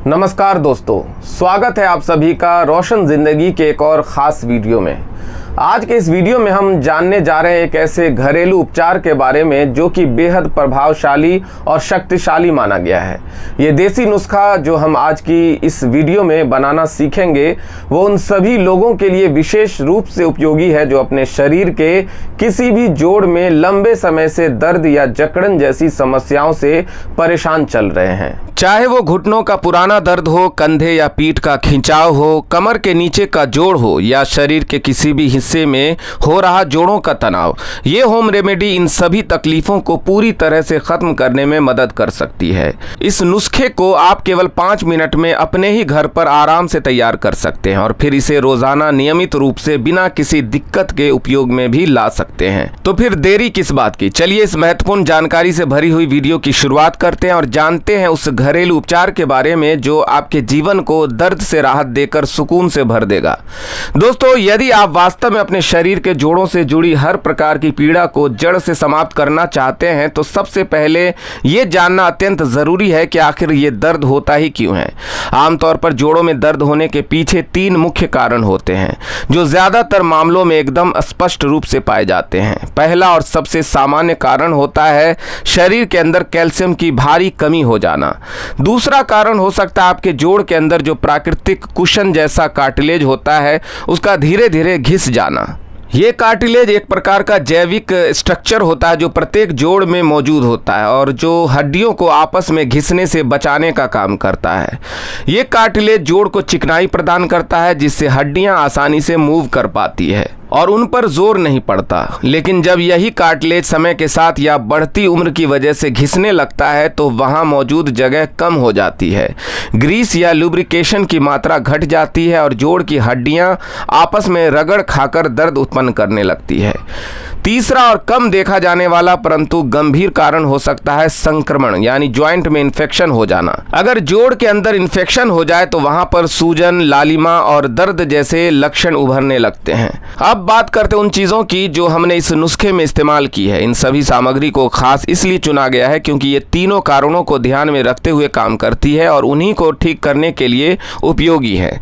नमस्कार दोस्तों, स्वागत है आप सभी का रोशन जिंदगी के एक और ख़ास वीडियो में। आज के इस वीडियो में हम जानने जा रहे हैं एक ऐसे घरेलू उपचार के बारे में जो कि बेहद प्रभावशाली और शक्तिशाली माना गया है। ये देसी नुस्खा जो हम आज की इस वीडियो में बनाना सीखेंगे वो उन सभी लोगों के लिए विशेष रूप से उपयोगी है जो अपने शरीर के किसी भी जोड़ में लंबे समय से दर्द या जकड़न जैसी समस्याओं से परेशान चल रहे हैं। चाहे वो घुटनों का पुराना दर्द हो, कंधे या पीठ का खिंचाव हो, कमर के नीचे का जोड़ हो या शरीर के किसी भी हिस्से में हो रहा जोड़ों का तनाव, ये होम रेमेडी इन सभी तकलीफों को पूरी तरह से खत्म करने में मदद कर सकती है। इस नुस्खे को आप केवल 5 मिनट में अपने ही घर पर आराम से तैयार कर सकते हैं और फिर इसे रोजाना नियमित रूप से बिना किसी दिक्कत के उपयोग में भी ला सकते हैं। तो फिर देरी किस बात की, चलिए इस महत्वपूर्ण जानकारी से भरी हुई वीडियो की शुरुआत करते हैं और जानते हैं उस घरेलू उपचार के बारे में जो आपके जीवन को दर्द से राहत देकर सुकून से भर देगा। दोस्तों, यदि आप वास्तव में अपने शरीर के जोड़ों से जुड़ी हर प्रकार की पीड़ा को जड़ से समाप्त करना चाहते हैं तो सबसे पहले यह जानना अत्यंत जरूरी है कि आखिर ये दर्द होता ही क्यों है। आमतौर पर जोड़ों में दर्द होने के पीछे 3 मुख्य कारण होते हैं जो ज्यादातर मामलों में एकदम स्पष्ट रूप से पाए जाते हैं। पहला और सबसे सामान्य कारण होता है शरीर के अंदर कैल्शियम की भारी कमी हो जाना। दूसरा कारण हो सकता है आपके जोड़ के अंदर जो प्राकृतिक कुशन जैसा कार्टिलेज होता है उसका धीरे धीरे घिस जाना। ये कार्टिलेज एक प्रकार का जैविक स्ट्रक्चर होता है जो प्रत्येक जोड़ में मौजूद होता है और जो हड्डियों को आपस में घिसने से बचाने का काम करता है। ये कार्टिलेज जोड़ को चिकनाई प्रदान करता है जिससे हड्डियां आसानी से मूव कर पाती है और उन पर जोर नहीं पड़ता। लेकिन जब यही कार्टिलेज समय के साथ या बढ़ती उम्र की वजह से घिसने लगता है तो वहाँ मौजूद जगह कम हो जाती है, ग्रीस या लुब्रिकेशन की मात्रा घट जाती है और जोड़ की हड्डियाँ आपस में रगड़ खाकर दर्द उत्पन्न करने लगती है। तीसरा और कम देखा जाने वाला परंतु गंभीर कारण हो सकता है संक्रमण यानी ज्वाइंट में इन्फेक्शन हो जाना। अगर जोड़ के अंदर इन्फेक्शन हो जाए तो वहां पर सूजन, लालिमा और दर्द जैसे लक्षण उभरने लगते हैं। अब बात करते हैं उन चीज़ों की जो हमने इस नुस्खे में इस्तेमाल की है। इन सभी सामग्री को खास इसलिए चुना गया है क्योंकि ये तीनों कारणों को ध्यान में रखते हुए काम करती है और उन्हीं को ठीक करने के लिए उपयोगी है।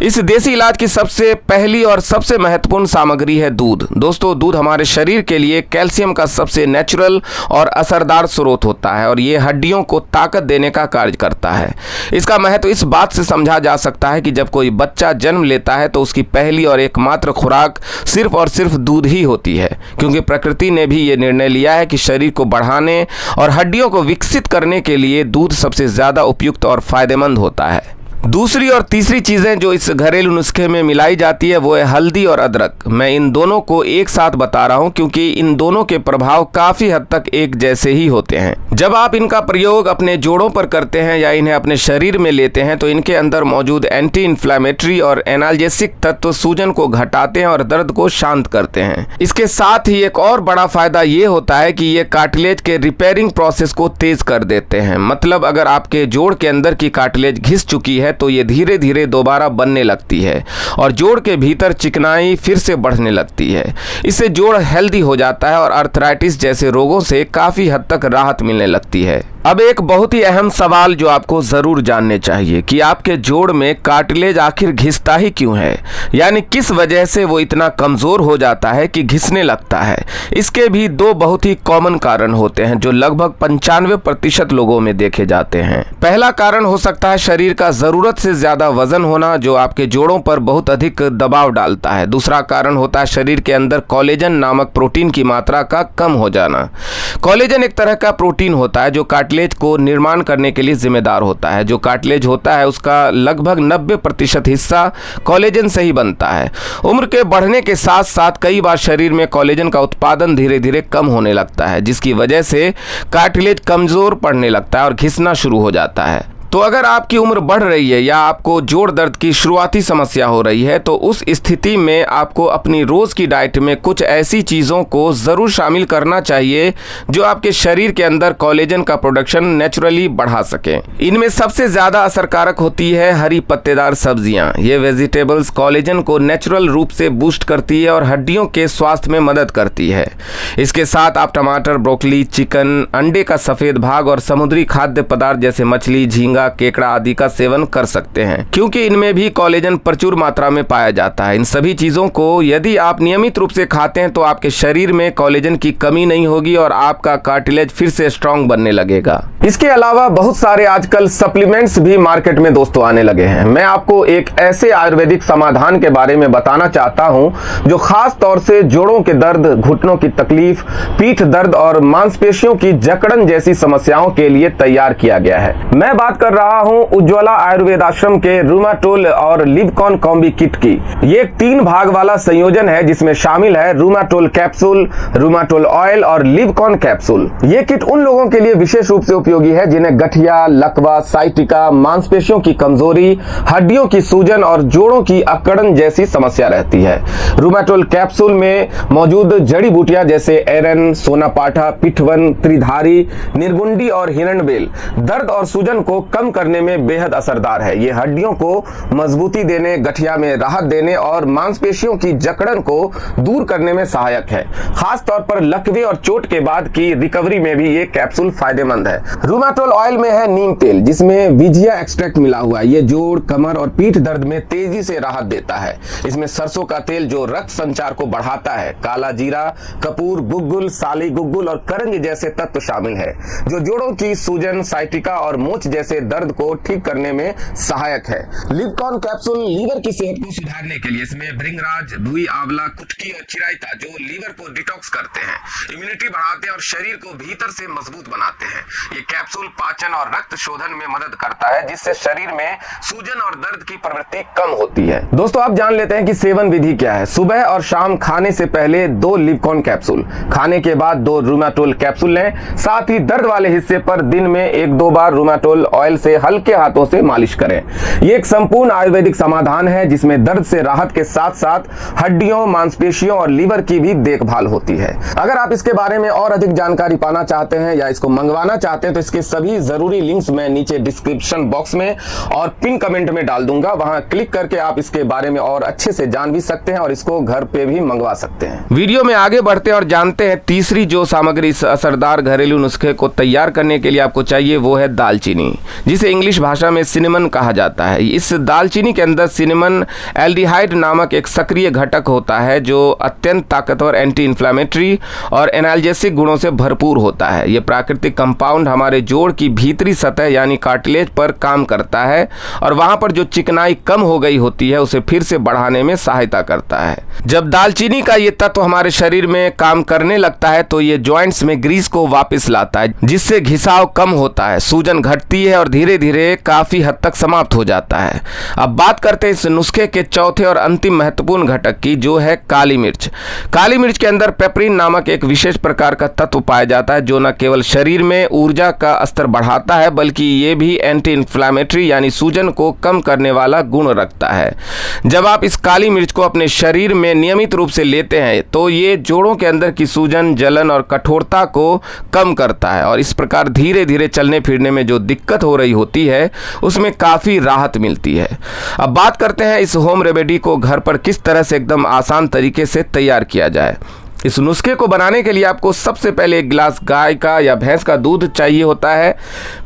इस देसी इलाज की सबसे पहली और सबसे महत्वपूर्ण सामग्री है दूध। दोस्तों, दूध हमारे शरीर के लिए कैल्शियम का सबसे नेचुरल और असरदार स्रोत होता है और ये हड्डियों को ताकत देने का कार्य करता है। इसका महत्व इस बात से समझा जा सकता है कि जब कोई बच्चा जन्म लेता है तो उसकी पहली और एकमात्र खुराक सिर्फ और सिर्फ दूध ही होती है, क्योंकि प्रकृति ने भी ये निर्णय लिया है कि शरीर को बढ़ाने और हड्डियों को विकसित करने के लिए दूध सबसे ज़्यादा उपयुक्त और फायदेमंद होता है। दूसरी और तीसरी चीज़ें जो इस घरेलू नुस्खे में मिलाई जाती है वो है हल्दी और अदरक। मैं इन दोनों को एक साथ बता रहा हूं क्योंकि इन दोनों के प्रभाव काफ़ी हद तक एक जैसे ही होते हैं। जब आप इनका प्रयोग अपने जोड़ों पर करते हैं या इन्हें अपने शरीर में लेते हैं तो इनके अंदर मौजूद एंटी इन्फ्लेमेटरी और एनाल्जेसिक तत्व सूजन को घटाते हैं और दर्द को शांत करते हैं। इसके साथ ही एक और बड़ा फायदा ये होता है कि ये कार्टिलेज के रिपेयरिंग प्रोसेस को तेज कर देते हैं। मतलब अगर आपके जोड़ के अंदर की कार्टिलेज घिस चुकी है तो ये धीरे धीरे दोबारा बनने लगती है और जोड़ के भीतर चिकनाई फिर से बढ़ने लगती है। इससे जोड़ हेल्दी हो जाता है और आर्थराइटिस जैसे रोगों से काफ़ी हद तक राहत मिलने लगती है। अब एक बहुत ही अहम सवाल जो आपको ज़रूर जानने चाहिए कि आपके जोड़ में कार्टिलेज आखिर घिसता ही क्यों है, यानी किस वजह से वो इतना कमज़ोर हो जाता है कि घिसने लगता है। इसके भी 2 बहुत ही कॉमन कारण होते हैं जो लगभग 95% लोगों में देखे जाते हैं। पहला कारण हो सकता है शरीर का ज़रूरत से ज़्यादा वजन होना जो आपके जोड़ों पर बहुत अधिक दबाव डालता है। दूसरा कारण होता है शरीर के अंदर कोलेजन नामक प्रोटीन की मात्रा का कम हो जाना। कोलेजन एक तरह का प्रोटीन होता है जो कार्टिलेज को निर्माण करने के लिए जिम्मेदार होता है। जो कार्टिलेज होता है उसका लगभग 90% हिस्सा कोलेजन से ही बनता है। उम्र के बढ़ने के साथ साथ कई बार शरीर में कोलेजन का उत्पादन धीरे धीरे कम होने लगता है जिसकी वजह से कार्टिलेज कमज़ोर पड़ने लगता है और घिसना शुरू हो जाता है। तो अगर आपकी उम्र बढ़ रही है या आपको जोड़ दर्द की शुरुआती समस्या हो रही है तो उस स्थिति में आपको अपनी रोज़ की डाइट में कुछ ऐसी चीज़ों को ज़रूर शामिल करना चाहिए जो आपके शरीर के अंदर कोलेजन का प्रोडक्शन नेचुरली बढ़ा सकें। इनमें सबसे ज़्यादा असरकारक होती है हरी पत्तेदार सब्जियां। ये वेजिटेबल्स कोलेजन को नेचुरल रूप से बूस्ट करती है और हड्डियों के स्वास्थ्य में मदद करती है। इसके साथ आप टमाटर, ब्रोकली, चिकन, अंडे का सफ़ेद भाग और समुद्री खाद्य पदार्थ जैसे मछली, झींगा, झींगा, केकड़ा आदि का सेवन कर सकते हैं, क्योंकि इनमें भी कोलेजन प्रचुर मात्रा में पाया जाता है। इन सभी चीजों को यदि आप नियमित रूप से खाते हैं तो आपके शरीर में कोलेजन की कमी नहीं होगी और आपका कार्टिलेज फिर से स्ट्रांग बनने लगेगा। इसके अलावा बहुत सारे आजकल सप्लीमेंट्स भी मार्केट में दोस्तों आने लगे हैं। मैं आपको एक ऐसे आयुर्वेदिक समाधान के बारे में बताना चाहता हूं जो खास तौर से जोड़ों के दर्द, घुटनों की तकलीफ, पीठ दर्द और मांसपेशियों की जकड़न जैसी समस्याओं के लिए तैयार किया गया है। मैं बात कर रहा हूं उज्ज्वला आयुर्वेद आश्रम के रूमाटोल और लिवकॉन कॉम्बी किट की। ये एक 3 भाग वाला संयोजन है जिसमें शामिल है रूमाटोल कैप्सूल, रूमाटोल ऑयल और लिवकॉन कैप्सूल। ये किट उन लोगों के लिए विशेष रूप से उपयोगी है जिन्हें गठिया, लकवा, साइटिका, मांसपेशियों की कमजोरी, हड्डियों की सूजन और जोड़ों की अकड़न जैसी समस्या रहती है। रूमाटोल कैप्सूल में मौजूद जड़ी बूटियां जैसे एरन, सोनापाठा, पिठवन, त्रिधारी, निर्गुंडी और हिरणबेल दर्द और सूजन को कम करने में बेहद असरदार है। ये हड्डियों को मजबूती देने, गठिया में राहत देने और मांसपेशियों की जकड़न को दूर करने में सहायक है। खास तौर पर लकवे और चोट के बाद की रिकवरी में भी ये कैप्सूल फायदेमंद है। रूमाटोल ऑयल में है नीम तेल जिसमें विजिया एक्सट्रैक्ट मिला हुआ है। ये जोड़, कमर और पीठ दर्द में तेजी से राहत देता है। इसमें सरसों का तेल जो रक्त संचार को बढ़ाता है, काला जीरा, कपूर, गुग्गुल, साली गुग्गुल और करंज जैसे तत्व शामिल है जो जोड़ों की सूजन, साइटिका और मोच जैसे दर्द को ठीक करने में सहायक है। लिवकॉन कैप्सूल लीवर की सेहत को सुधारने के लिए इसमें भृंगराज, दुई, आंवला, कुटकी और चिरायता जो लीवर को डिटॉक्स करते हैं, इम्यूनिटी बढ़ाते हैं और शरीर को भीतर से मजबूत बनाते हैं। ये कैप्सूल पाचन और रक्त शोधन में मदद करता है जिससे शरीर में सूजन और दर्द की प्रवृत्ति कम होती है। दोस्तों आप जान लेते हैं कि सेवन विधि क्या है। सुबह और शाम खाने से पहले 2 लिवकॉन कैप्सूल, खाने के बाद 2 रूमाटोल कैप्सूल लें। साथ ही दर्द वाले हिस्से पर दिन में 1-2 बार रूमाटोल ऑयल से हल्के हाथों से मालिश करें। ये एक संपूर्ण आयुर्वेदिक समाधान है जिसमें दर्द से राहत के साथ साथ हड्डियों, मांसपेशियों और लीवर की भी देखभाल होती है। अगर आप इसके बारे में और अधिक जानकारी पाना चाहते हैं या इसको मंगवाना चाहते हैं तो इसके सभी जरूरी लिंक्स मैं नीचे डिस्क्रिप्शन बॉक्स में और पिन कमेंट में डाल दूंगा। वहां क्लिक करके आप इसके बारे में और अच्छे से जान भी सकते हैं और इसको घर पे भी मंगवा सकते हैं। वीडियो में आगे बढ़ते हैं और जानते हैं तीसरी जो सामग्री इस असरदार घरेलू नुस्खे को तैयार करने के लिए आपको चाहिए वो है दालचीनी, जिसे इंग्लिश भाषा में सिनेमन कहा जाता है। इस दालचीनी के अंदर सिनेमन एल्डिहाइड नामक एक सक्रिय घटक होता है जो अत्यंत ताकतवर एंटी इन्फ्लेमेटरी और एनाल्जेसिक गुणों से भरपूर होता है। ये प्राकृतिक कंपाउंड हमारे जोड़ की भीतरी सतह यानी कार्टिलेज पर काम करता है और वहां पर जो चिकनाई कम हो गई होती है उसे फिर से बढ़ाने में सहायता करता है। जब दालचीनी का ये तत्व हमारे शरीर में काम करने लगता है तो ये जॉइंट्स में ग्रीस को वापस लाता है जिससे घिसाव कम होता है, सूजन घटती है और धीरे धीरे काफी हद तक समाप्त हो जाता है। अब बात करते हैं इस नुस्खे के चौथे और अंतिम महत्वपूर्ण घटक की जो है काली मिर्च। काली मिर्च के अंदर पेपरिन नामक एक विशेष प्रकार का तत्व पाया जाता है जो न केवल शरीर में ऊर्जा का स्तर बढ़ाता है बल्कि ये भी एंटी इन्फ्लेमेटरी यानी सूजन को कम करने वाला गुण रखता है। जब आप इस काली मिर्च को अपने शरीर में नियमित रूप से लेते हैं तो ये जोड़ों के अंदर की सूजन, जलन और कठोरता को कम करता है और इस प्रकार धीरे धीरे चलने फिरने में जो दिक्कत हो रही होती है उसमें काफ़ी राहत मिलती है। अब बात करते हैं इस होम रेमेडी को घर पर किस तरह से एकदम आसान तरीके से तैयार किया जाए। इस नुस्खे को बनाने के लिए आपको सबसे पहले एक गिलास गाय का या भैंस का दूध चाहिए होता है।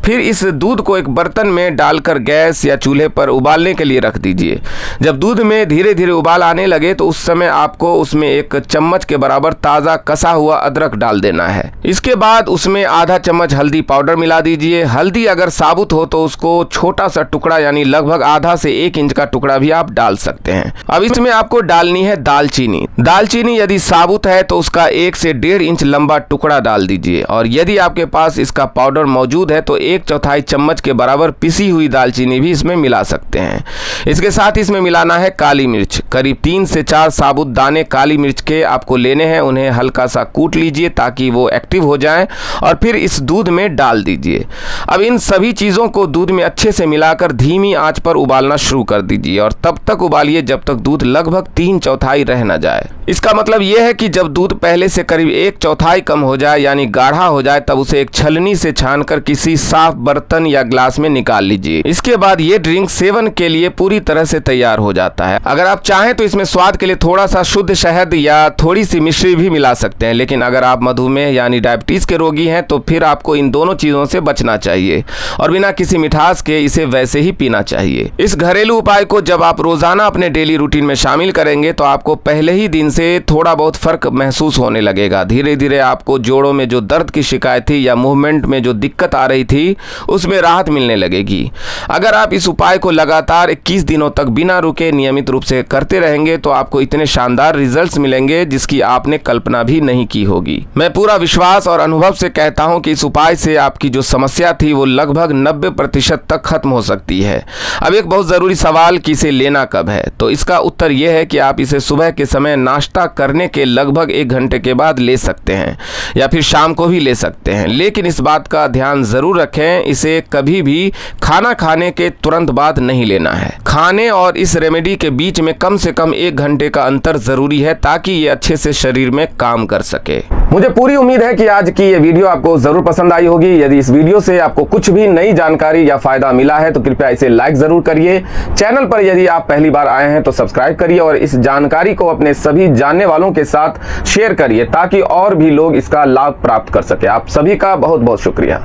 फिर इस दूध को एक बर्तन में डालकर गैस या चूल्हे पर उबालने के लिए रख दीजिए। जब दूध में धीरे धीरे उबाल आने लगे तो उस समय आपको उसमें 1 चम्मच के बराबर ताज़ा कसा हुआ अदरक डाल देना है। इसके बाद उसमें आधा चम्मच हल्दी पाउडर मिला दीजिए। हल्दी अगर साबुत हो तो उसको छोटा सा टुकड़ा यानी लगभग आधा से 1 इंच का टुकड़ा भी आप डाल सकते हैं। अब इसमें आपको डालनी है दालचीनी। दालचीनी यदि साबुत है तो उसका 1 से 1.5 इंच लंबा टुकड़ा डाल दीजिए और यदि आपके पास इसका पाउडर मौजूद है तो 1/4 चम्मच के बराबर पिसी हुई दालचीनी भी इसमें मिला सकते हैं। इसके साथ इसमें मिलाना है काली मिर्च। करीब 3 से 4 साबुत दाने काली मिर्च के आपको लेने हैं। उन्हें हल्का सा कूट लीजिए ताकि वो एक्टिव हो जाएं और फिर इस दूध में डाल दीजिए। अब इन सभी चीज़ों को दूध में अच्छे से मिलाकर धीमी आंच पर उबालना शुरू कर दीजिए और तब तक उबालिए जब तक दूध लगभग 3/4 रह न जाए। इसका मतलब यह है कि जब दूध पहले से करीब 1/4 कम हो जाए यानी गाढ़ा हो जाए तब उसे एक छलनी से छानकर किसी साफ बर्तन या ग्लास में निकाल लीजिए। इसके बाद ये ड्रिंक सेवन के लिए पूरी तरह से तैयार हो जाता है। अगर आप चाहें तो इसमें स्वाद के लिए थोड़ा सा शुद्ध शहद या थोड़ी सी मिश्री भी मिला सकते हैं, लेकिन अगर आप मधुमेह यानी डायबिटीज के रोगी हैं तो फिर आपको इन दोनों चीजों से बचना चाहिए और बिना किसी मिठास के इसे वैसे ही पीना चाहिए। इस घरेलू उपाय को जब आप रोजाना अपने डेली रूटीन में शामिल करेंगे तो आपको पहले ही दिन से थोड़ा बहुत फर्क महसूस होने लगेगा। धीरे धीरे आपको जोड़ों में जो दर्द की शिकायत थी या मूवमेंट में जो दिक्कत आ रही थी उसमें राहत मिलने लगेगी। अगर आप इस उपाय को लगातार 21 दिनों तक बिना रुके नियमित रूप से करते रहेंगे तो आपको इतने शानदार रिजल्ट्स मिलेंगे जिसकी आपने कल्पना भी नहीं की होगी। मैं पूरा विश्वास और अनुभव से कहता हूं कि इस उपाय से आपकी जो समस्या थी वो लगभग 90% तक खत्म हो सकती है। अब एक बहुत जरूरी सवाल कि इसे लेना कब है, तो इसका उत्तर यह है कि आप इसे सुबह के समय नाश्ता करने के लगभग 1 घंटे के बाद ले सकते हैं या फिर शाम को भी ले सकते हैं, लेकिन इस बात का ध्यान जरूर रखें, इसे कभी भी खाना खाने के तुरंत बाद नहीं लेना है। खाने और इस रेमेडी के बीच में कम से कम 1 घंटे का अंतर जरूरी है ताकि ये अच्छे से शरीर में काम कर सके। मुझे पूरी उम्मीद है कि आज की ये वीडियो आपको जरूर पसंद आई होगी। यदि इस वीडियो से आपको कुछ भी नई जानकारी या फायदा मिला है तो कृपया इसे लाइक जरूर करिए। चैनल पर यदि आप पहली बार आए हैं तो सब्सक्राइब करिए और इस जानकारी को अपने सभी जानने वालों के साथ शेयर करिए ताकि और भी लोग इसका लाभ प्राप्त कर सके। आप सभी का बहुत बहुत शुक्रिया।